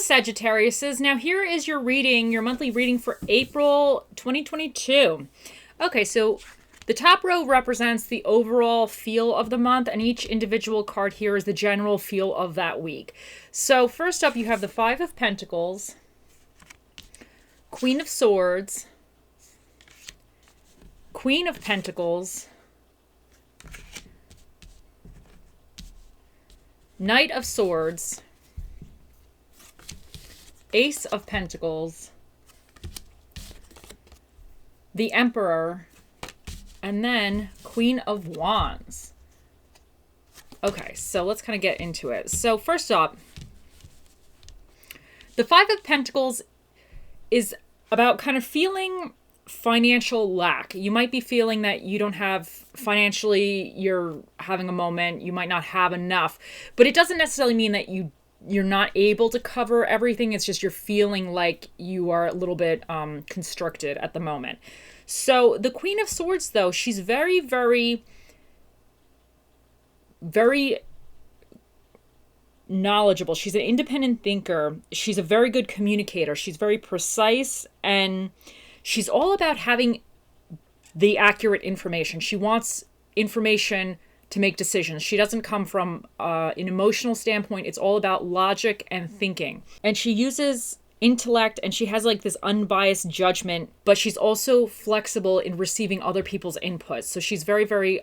Sagittariuses. Now here is your reading, your monthly reading for April 2022. Okay, so the top row represents the overall feel of the month, and each individual card here is the general feel of that week. So first up, you have the Five of Pentacles, Queen of Swords, Queen of Pentacles, Knight of Swords, Ace of Pentacles, the Emperor, and then Queen of Wands. Okay, so let's kind of get into it. So first up, the Five of Pentacles is about kind of feeling financial lack. You might be feeling that you don't have financially, you're having a moment, you might not have enough, but it doesn't necessarily mean that you're not able to cover everything. It's just you're feeling like you are a little bit constricted at the moment. So the Queen of Swords, though, she's very, very, very knowledgeable. She's an independent thinker. She's a very good communicator. She's very precise, and she's all about having the accurate information. She wants information to make decisions. She doesn't come from an emotional standpoint. It's all about logic and thinking. And she uses intellect, and she has like this unbiased judgment, but she's also flexible in receiving other people's inputs. So she's very, very,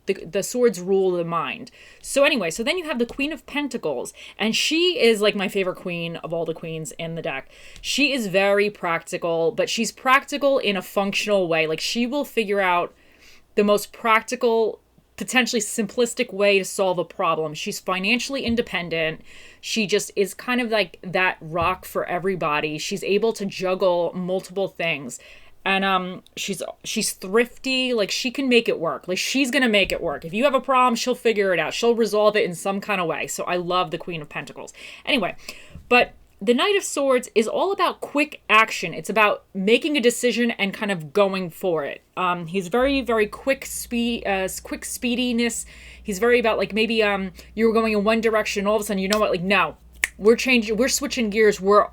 the swords rule the mind. So anyway, so then you have the Queen of Pentacles, and she is like my favorite queen of all the queens in the deck. She is very practical, but she's practical in a functional way. Like she will figure out the most practical, potentially simplistic way to solve a problem. She's financially independent. She just is kind of like that rock for everybody. She's able to juggle multiple things. And she's thrifty. Like she can make it work. Like she's going to make it work. If you have a problem, she'll figure it out. She'll resolve it in some kind of way. So I love the Queen of Pentacles. Anyway, but the Knight of Swords is all about quick action. It's about making a decision and kind of going for it. He's very, very quick speediness. He's very about like maybe you were going in one direction, all of a sudden, you know what, like no, we're switching gears. We're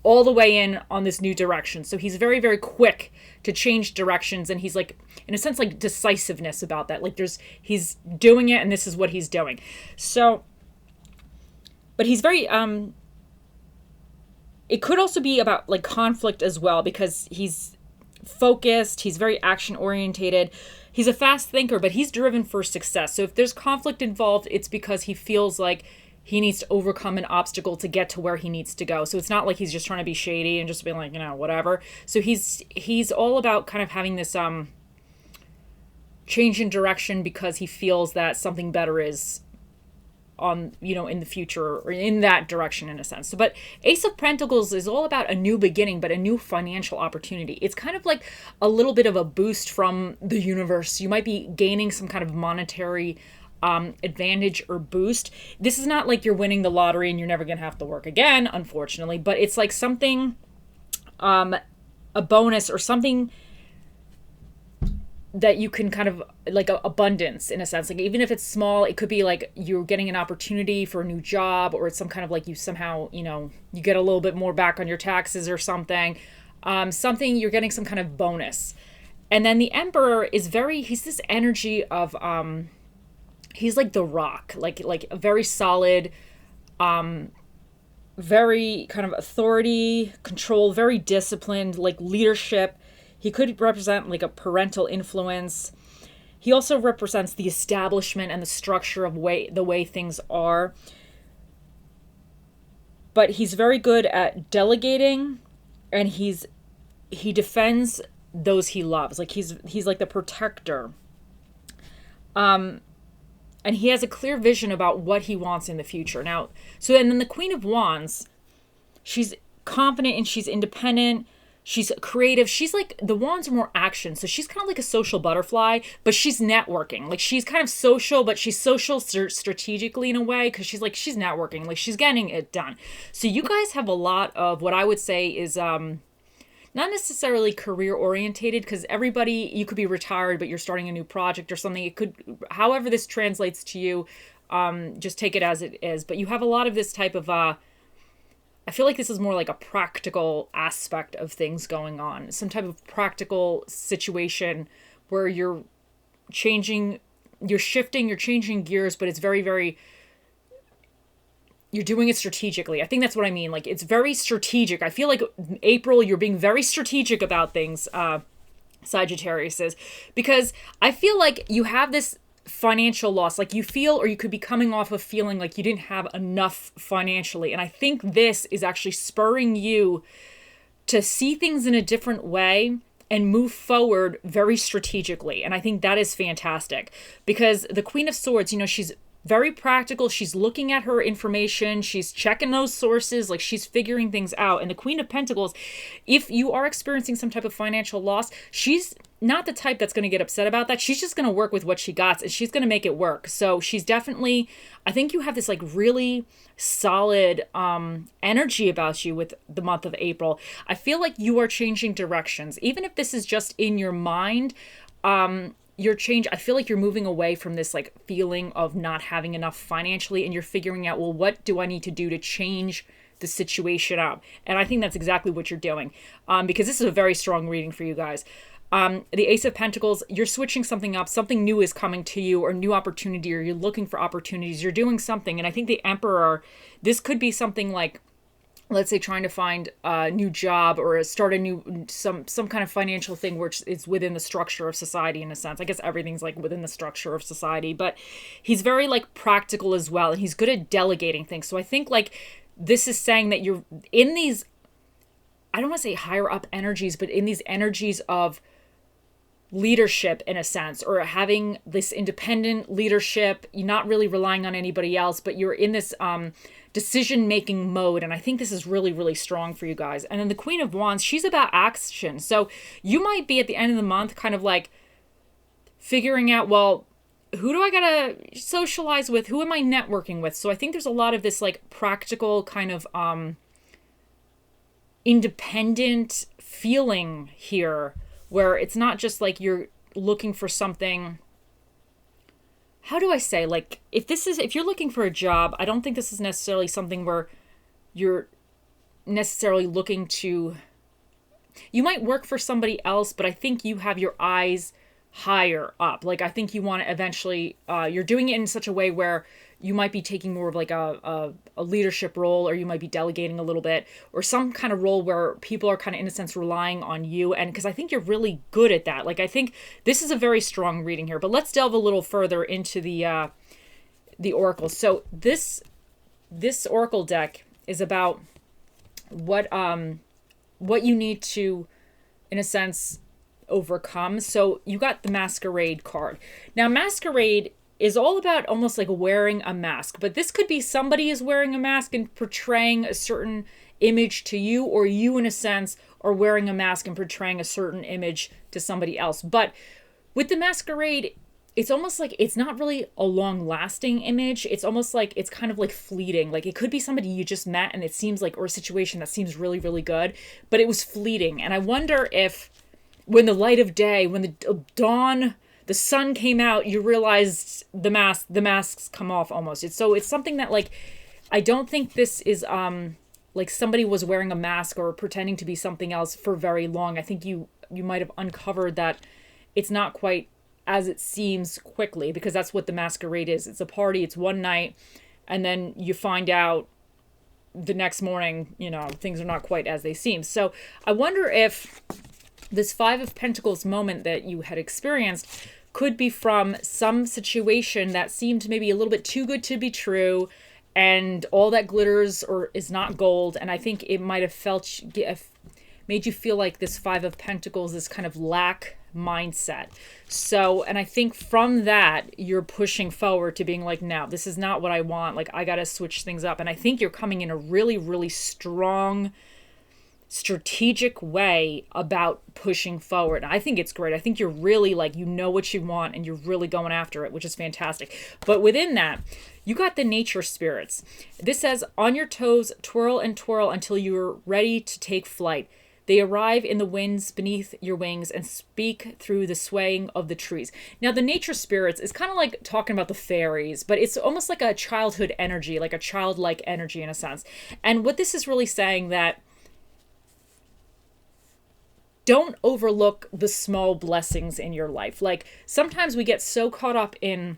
all the way in on this new direction. So he's very, very quick to change directions, and he's like, in a sense, like decisiveness about that. Like he's doing it, and this is what he's doing. So, but he's very it could also be about like conflict as well, because he's focused, he's very action orientated. He's a fast thinker, but he's driven for success. So if there's conflict involved, it's because he feels like he needs to overcome an obstacle to get to where he needs to go. So it's not like he's just trying to be shady and just being like, whatever. So he's all about kind of having this change in direction because he feels that something better is on, in the future, or in that direction in a sense. So, but Ace of Pentacles is all about a new beginning, but a new financial opportunity. It's kind of like a little bit of a boost from the universe. You might be gaining some kind of monetary advantage or boost. This is not like you're winning the lottery and you're never going to have to work again, unfortunately, but it's like something, a bonus or something that you can kind of like abundance in a sense. Like even if it's small, it could be like you're getting an opportunity for a new job, or it's some kind of like you somehow, you get a little bit more back on your taxes or something. Something you're getting some kind of bonus. And then the Emperor is he's this energy of, he's like the rock, like a very solid, very kind of authority, control, very disciplined, like leadership. He could represent like a parental influence. He also represents the establishment and the structure of the way things are. But he's very good at delegating, and he defends those he loves. Like he's like the protector. And he has a clear vision about what he wants in the future. Now, and then the Queen of Wands, she's confident and she's independent. She's creative. She's like, the wands are more action. So she's kind of like a social butterfly, but she's networking. Like she's kind of social, but she's social strategically in a way, because she's networking. Like she's getting it done. So you guys have a lot of what I would say is not necessarily career orientated, because everybody, you could be retired, but you're starting a new project or something. It could, however this translates to you, just take it as it is. But you have a lot of this type of I feel like this is more like a practical aspect of things going on, some type of practical situation where you're changing, you're shifting, you're changing gears, but it's very, very, you're doing it strategically. I think that's what I mean. Like, it's very strategic. I feel like April, you're being very strategic about things, Sagittarius is, because I feel like you have this financial loss, like you feel, or you could be coming off of feeling like you didn't have enough financially. And I think this is actually spurring you to see things in a different way and move forward very strategically. And I think that is fantastic, because the Queen of Swords, you know, she's very practical. She's looking at her information. She's checking those sources. Like, she's figuring things out. And the Queen of Pentacles, if you are experiencing some type of financial loss, she's not the type that's going to get upset about that. She's just going to work with what she got, and she's going to make it work. So she's definitely, I think you have this like really solid energy about you with the month of April. I feel like you are changing directions. Even if this is just in your mind, I feel like you're moving away from this like feeling of not having enough financially, and you're figuring out, well, what do I need to do to change the situation up? And I think that's exactly what you're doing, because this is a very strong reading for you guys. The Ace of Pentacles, you're switching something up, something new is coming to you, or new opportunity, or you're looking for opportunities, you're doing something. And I think the Emperor, this could be something like, let's say, trying to find a new job or start a new, some kind of financial thing which is within the structure of society, in a sense. I guess everything's like within the structure of society, but he's very like practical as well. And he's good at delegating things. So I think like this is saying that you're in these, I don't want to say higher up energies, but in these energies of leadership, in a sense, or having this independent leadership. You're not really relying on anybody else, but you're in this decision-making mode. And I think this is really, really strong for you guys. And then the Queen of Wands, she's about action. So you might be at the end of the month kind of like figuring out, well, who do I gotta socialize with? Who am I networking with? So I think there's a lot of this like practical kind of independent feeling here, where it's not just like you're looking for something. How do I say? Like, if you're looking for a job, I don't think this is necessarily something where you're necessarily looking to, you might work for somebody else, but I think you have your eyes higher up. Like, I think you want to eventually, you're doing it in such a way where you might be taking more of like a leadership role, or you might be delegating a little bit, or some kind of role where people are kind of, in a sense, relying on you. And because I think you're really good at that. Like, I think this is a very strong reading here, but let's delve a little further into the oracle. So this oracle deck is about what you need to, in a sense, overcome. So you got the Masquerade card. Now, Masquerade is all about almost like wearing a mask, but this could be somebody is wearing a mask and portraying a certain image to you, or you, in a sense, are wearing a mask and portraying a certain image to somebody else. But with the Masquerade, it's almost like it's not really a long-lasting image. It's almost like it's kind of like fleeting. Like, it could be somebody you just met and it seems like, or a situation that seems really, really good, but it was fleeting. And I wonder if when the light of day, when the dawn, the sun came out, you realized the masks come off almost. It's something that, like, I don't think this is like somebody was wearing a mask or pretending to be something else for very long. I think you might have uncovered that it's not quite as it seems quickly, because that's what the Masquerade is. It's a party, it's one night, and then you find out the next morning, you know, things are not quite as they seem. So I wonder if this Five of Pentacles moment that you had experienced could be from some situation that seemed maybe a little bit too good to be true, and all that glitters or is not gold. And I think it might have made you feel like this Five of Pentacles, this kind of lack mindset. So, and I think from that, you're pushing forward to being like, no, this is not what I want. Like, I got to switch things up. And I think you're coming in a really, really strong, strategic way about pushing forward. And I think it's great. I think you're really like, you know what you want and you're really going after it, which is fantastic. But within that, you got the nature spirits. This says, on your toes, twirl and twirl until you're ready to take flight. They arrive in the winds beneath your wings and speak through the swaying of the trees. Now, the nature spirits is kind of like talking about the fairies, but it's almost like a childhood energy, like a childlike energy in a sense. And what this is really saying that don't overlook the small blessings in your life. Like sometimes we get so caught up in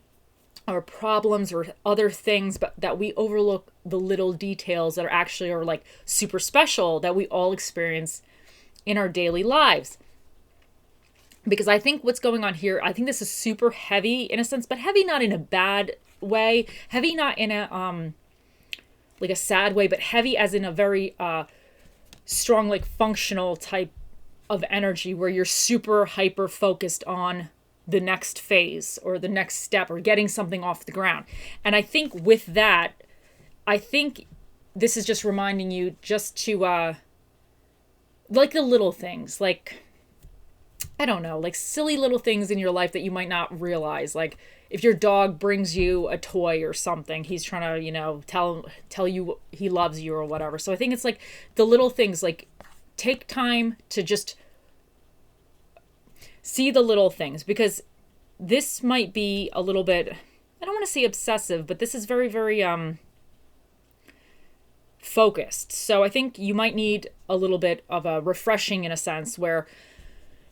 our problems or other things, but that we overlook the little details that are like super special that we all experience in our daily lives. Because I think what's going on here, I think this is super heavy in a sense, but heavy not in a bad way, heavy not in a like a sad way, but heavy as in a very strong, like functional type of energy where you're super hyper focused on the next phase or the next step or getting something off the ground. And I think with that, I think this is just reminding you just to like the little things, like I don't know, like silly little things in your life that you might not realize. Like if your dog brings you a toy or something, he's trying to, you know, tell you he loves you or whatever. So I think it's like the little things, like take time to just see the little things, because this might be a little bit, I don't want to say obsessive, but this is very, very focused. So I think you might need a little bit of a refreshing in a sense, where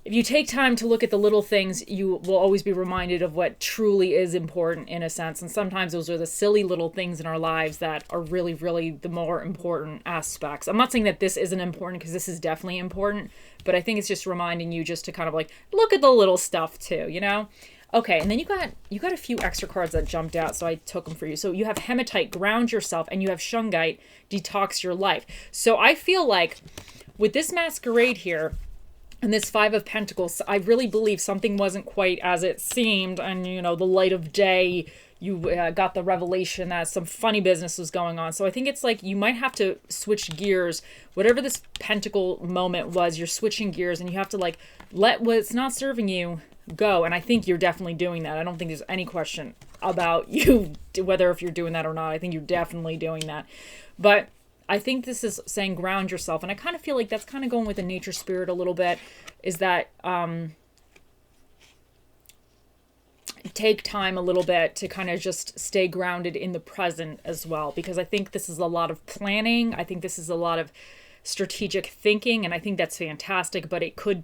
if you take time to look at the little things, you will always be reminded of what truly is important in a sense. And sometimes those are the silly little things in our lives that are really, really the more important aspects. I'm not saying that this isn't important, because this is definitely important, but I think it's just reminding you just to kind of like look at the little stuff too, you know? Okay, and then you got a few extra cards that jumped out, so I took them for you. So you have Hematite, ground yourself, and you have Shungite, detox your life. So I feel like with this masquerade here, and this Five of Pentacles, I really believe something wasn't quite as it seemed. And, you know, the light of day, you got the revelation that some funny business was going on. So I think it's like you might have to switch gears. Whatever this Pentacle moment was, you're switching gears and you have to like let what's not serving you go. And I think you're definitely doing that. I don't think there's any question about you, whether if you're doing that or not. I think you're definitely doing that. But I think this is saying ground yourself. And I kind of feel like that's kind of going with the nature spirit a little bit, is that take time a little bit to kind of just stay grounded in the present as well. Because I think this is a lot of planning. I think this is a lot of strategic thinking. And I think that's fantastic, but it could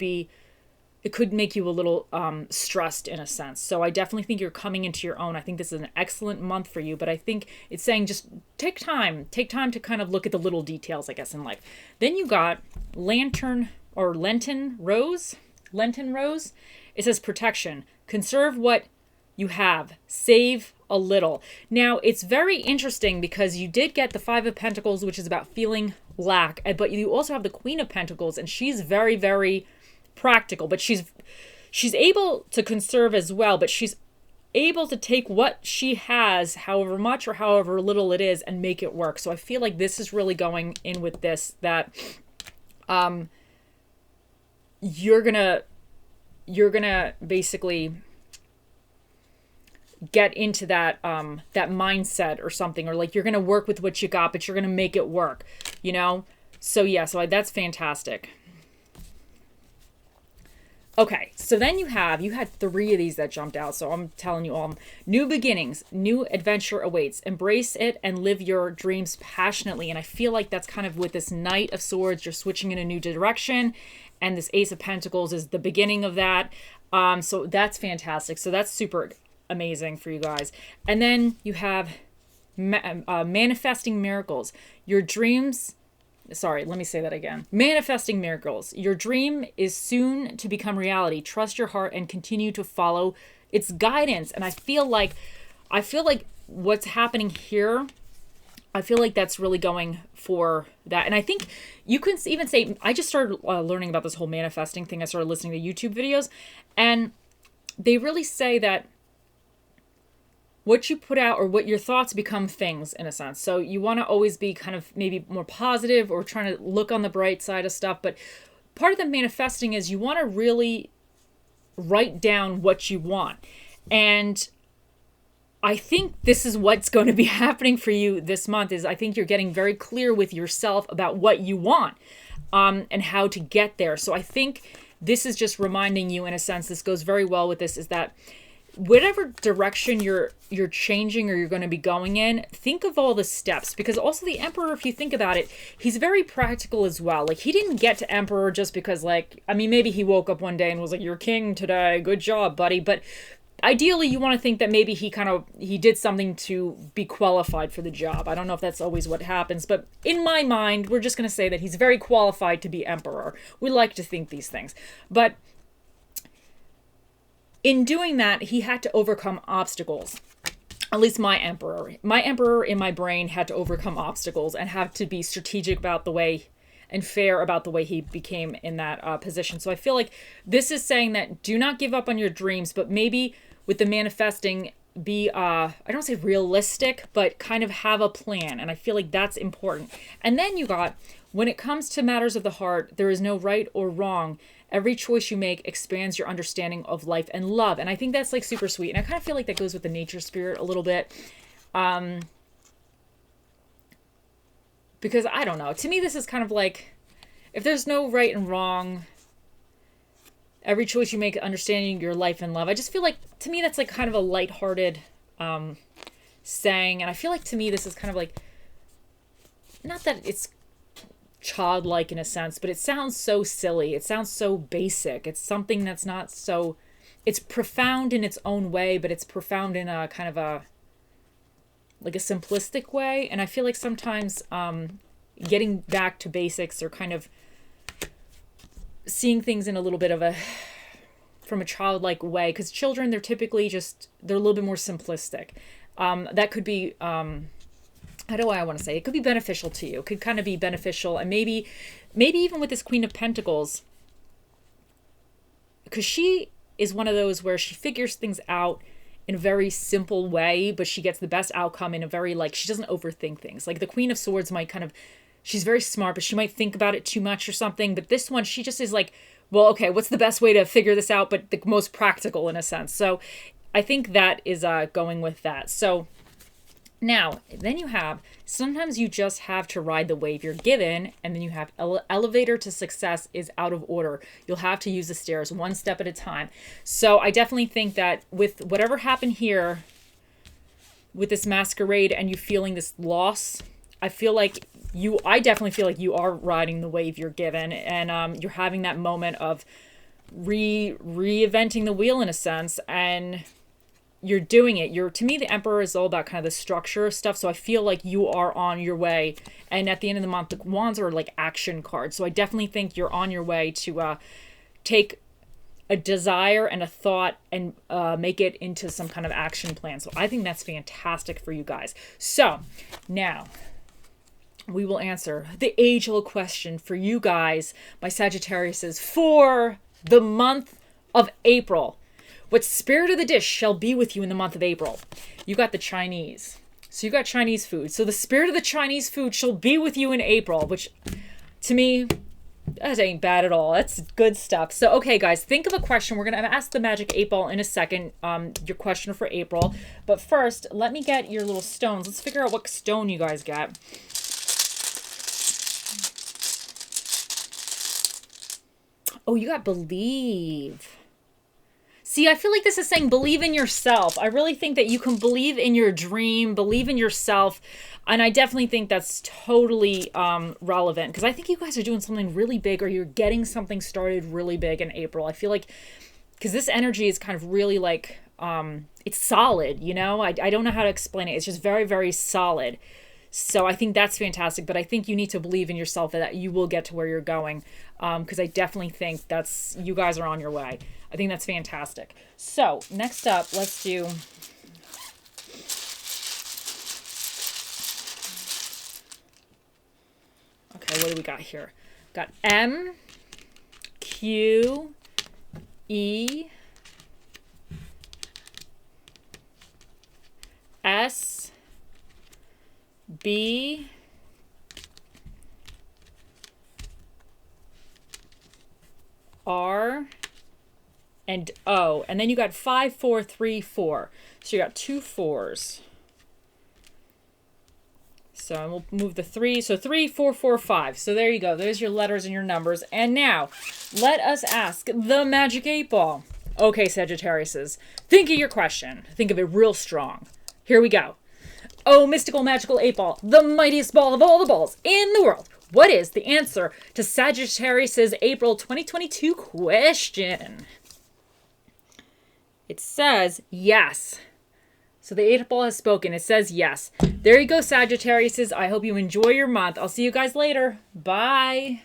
make you a little stressed in a sense. So I definitely think you're coming into your own. I think this is an excellent month for you, but I think it's saying just take time to kind of look at the little details, I guess, in life. Then you got Lantern Rose. It says protection, conserve what you have, save a little. Now it's very interesting because you did get the Five of Pentacles, which is about feeling lack, but you also have the Queen of Pentacles, and she's very, very practical, but she's able to conserve as well, but she's able to take what she has, however much or however little it is, and make it work. So I feel like this is really going in with this, that you're gonna basically get into that that mindset or something, or like you're gonna work with what you got, but you're gonna make it work, you know? So yeah, that's fantastic. Okay, so then you had 3 of these that jumped out, so I'm telling you all. New beginnings, new adventure awaits. Embrace it and live your dreams passionately. And I feel like that's kind of with this Knight of Swords, you're switching in a new direction, and this Ace of Pentacles is the beginning of that. So that's fantastic. So that's super amazing for you guys. And then you have manifesting miracles. Your dreams... Sorry, let me say that again. Manifesting miracles. Your dream is soon to become reality. Trust your heart and continue to follow its guidance. And I feel like what's happening here, I feel like that's really going for that. And I think you can even say, I just started learning about this whole manifesting thing. I started listening to YouTube videos, and they really say that what you put out, or what your thoughts become things in a sense. So you want to always be kind of maybe more positive or trying to look on the bright side of stuff. But part of the manifesting is you want to really write down what you want. And I think this is what's going to be happening for you this month, is I think you're getting very clear with yourself about what you want. and how to get there. So I think this is just reminding you, in a sense, this goes very well with this, is that whatever direction you're changing or you're going to be going in, think of all the steps. Because also the Emperor, if you think about it, he's very practical as well. Like, he didn't get to Emperor just because, like, I mean, maybe he woke up one day and was like, "You're king today, good job, buddy." But ideally, you want to think that maybe he did something to be qualified for the job. I don't know if that's always what happens, but in my mind, we're just going to say that he's very qualified to be Emperor. We like to think these things. But in doing that, he had to overcome obstacles. At least my Emperor. My Emperor in my brain had to overcome obstacles and have to be strategic about the way and fair about the way he became in that position. So I feel like this is saying that do not give up on your dreams, but maybe with the manifesting, be, I don't say realistic, but kind of have a plan. And I feel like that's important. And then you got, when it comes to matters of the heart, there is no right or wrong. Every choice you make expands your understanding of life and love. And I think that's like super sweet. And I kind of feel like that goes with the nature spirit a little bit. Because I don't know. To me, this is kind of like, if there's no right and wrong, every choice you make understanding your life and love. I just feel like, to me, that's like kind of a lighthearted saying. And I feel like, to me, this is kind of like, not that it's childlike in a sense, but it sounds so silly. It sounds so basic. It's something that's not so, it's profound in its own way, but it's profound in a kind of a, like a simplistic way. And I feel like sometimes getting back to basics, or kind of seeing things in a little bit of a, from a childlike way, because children, they're typically just, they're a little bit more simplistic. That could be, how do I want to say? It could be beneficial to you. It could kind of be beneficial. And maybe even with this Queen of Pentacles, because she is one of those where she figures things out in a very simple way, but she gets the best outcome in a very, like, she doesn't overthink things. Like the Queen of Swords might kind of, she's very smart, but she might think about it too much or something. But this one, she just is like, well, okay, what's the best way to figure this out, but the most practical in a sense. So I think that is going with that. So now, then you have, sometimes you just have to ride the wave you're given, and then you have elevator to success is out of order. You'll have to use the stairs one step at a time. So I definitely think that with whatever happened here with this masquerade and you feeling this loss, I definitely feel like you are riding the wave you're given, and you're having that moment of reinventing the wheel in a sense, and you're doing it. To me, the Emperor is all about kind of the structure stuff. So I feel like you are on your way. And at the end of the month, the wands are like action cards. So I definitely think you're on your way to take a desire and a thought and make it into some kind of action plan. So I think that's fantastic for you guys. So now we will answer the age-old question for you guys, my Sagittariuses, for the month of April. What spirit of the dish shall be with you in the month of April? You got the Chinese. So you got Chinese food. So the spirit of the Chinese food shall be with you in April, which to me, that ain't bad at all. That's good stuff. So, okay, guys, think of a question. We're going to ask the Magic 8 Ball in a second, your question for April. But first, let me get your little stones. Let's figure out what stone you guys got. Oh, you got believe. See, I feel like this is saying believe in yourself. I really think that you can believe in your dream, believe in yourself. And I definitely think that's totally relevant, because I think you guys are doing something really big, or you're getting something started really big in April. I feel like, because this energy is kind of really like, it's solid, you know? I don't know how to explain it. It's just very, very solid. So I think that's fantastic, but I think you need to believe in yourself that you will get to where you're going, because I definitely think you guys are on your way. I think that's fantastic. So next up, let's do... Okay, what do we got here? Got M, Q, E, S, B, R, and O. And then you got 5, 4, 3, 4. So you got 2 4s. So we'll move the 3. So 3, 4, 4, 5. So there you go. There's your letters and your numbers. And now, let us ask the Magic 8 Ball. Okay, Sagittariuses. Think of your question. Think of it real strong. Here we go. Oh, mystical, magical 8 Ball, the mightiest ball of all the balls in the world. What is the answer to Sagittarius's April 2022 question? It says yes. So the 8 Ball has spoken. It says yes. There you go, Sagittariuses. I hope you enjoy your month. I'll see you guys later. Bye.